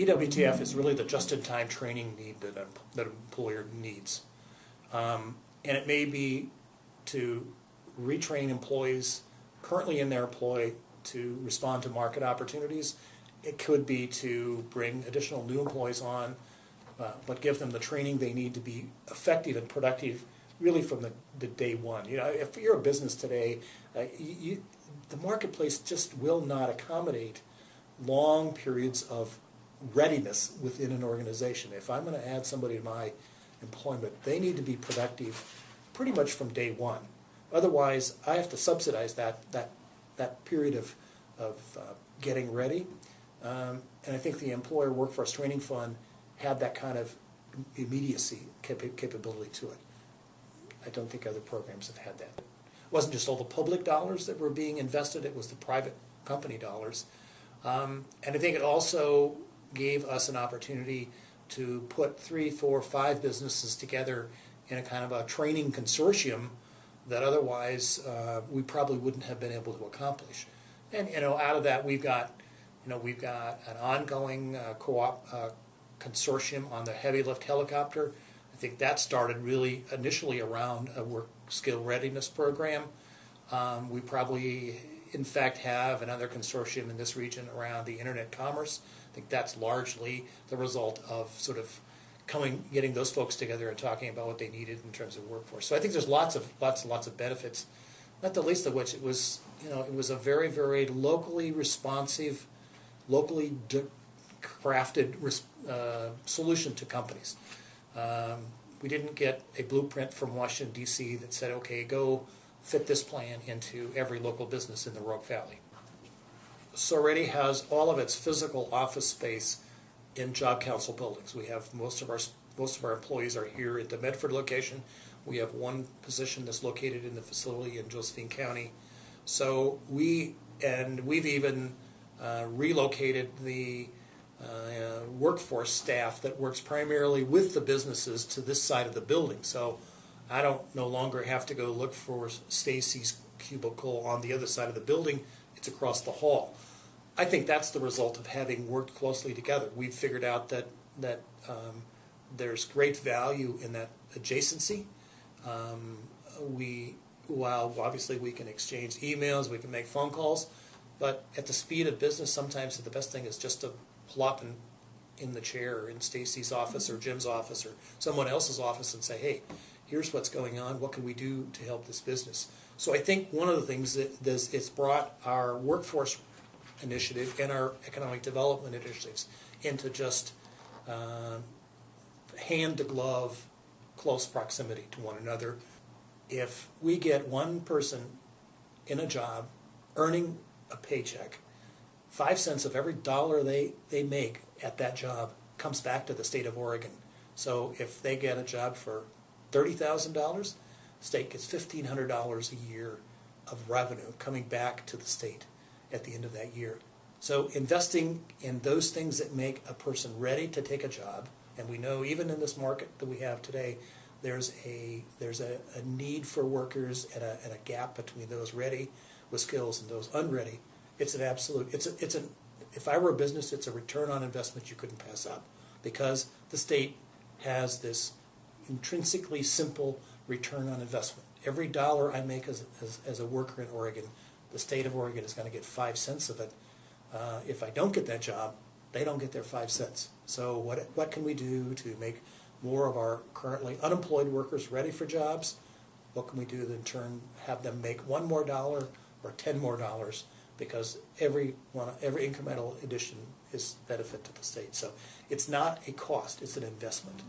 EWTF is really the just-in-time training need that an employer needs. And it may be to retrain employees currently in their employ to respond to market opportunities. It could be to bring additional new employees on, but give them the training they need to be effective and productive really from the day one. You know, if you're a business today, the marketplace just will not accommodate long periods of readiness within an organization. If I'm going to add somebody to my employment, they need to be productive pretty much from day one. Otherwise, I have to subsidize that period of getting ready. And I think the Employer Workforce Training Fund had that kind of immediacy capability to it. I don't think other programs have had that. It wasn't just all the public dollars that were being invested, it was the private company dollars. And I think it also gave us an opportunity to put 3, 4, 5 businesses together in a kind of a training consortium that otherwise we probably wouldn't have been able to accomplish. And out of that we've got an ongoing co-op consortium on the heavy lift helicopter. I think that started really initially around a work skill readiness program. We probably in fact have another consortium in this region around the internet commerce. I think that's largely the result of sort of getting those folks together and talking about what they needed in terms of workforce. So I think there's lots of benefits, not the least of which it was a very, very locally responsive, locally crafted solution to companies. We didn't get a blueprint from Washington, D.C. that said, okay, go fit this plan into every local business in the Rogue Valley. SOREDI has all of its physical office space in Job Council buildings. We have most of our employees are here at the Medford location. We have one position that's located in the facility in Josephine County. So we've even relocated the workforce staff that works primarily with the businesses to this side of the building. So I no longer have to go look for Stacy's cubicle on the other side of the building. It's across the hall. I think that's the result of having worked closely together. We've figured out that there's great value in that adjacency. While obviously we can exchange emails, we can make phone calls, but at the speed of business, sometimes the best thing is just to plop in the chair in Stacy's office or Jim's office or someone else's office and say, hey, here's what's going on, what can we do to help this business? So I think one of the things that it's brought our workforce initiative and our economic development initiatives into just hand-to-glove, close proximity to one another. If we get one person in a job earning a paycheck, 5 cents of every dollar they make at that job comes back to the state of Oregon. So if they get a job for $30,000, the state gets $1,500 a year of revenue coming back to the state at the end of that year. So investing in those things that make a person ready to take a job, and we know even in this market that we have today, there's a need for workers and a gap between those ready with skills and those unready. It's an absolute, if I were a business, it's a return on investment you couldn't pass up, because the state has this intrinsically simple return on investment. Every dollar I make as a worker in Oregon, the state of Oregon is going to get 5 cents of it. If I don't get that job, they don't get their 5 cents. So what can we do to make more of our currently unemployed workers ready for jobs? What can we do to in turn have them make $1 more or $10 more? Because every incremental addition is benefit to the state. So it's not a cost, it's an investment.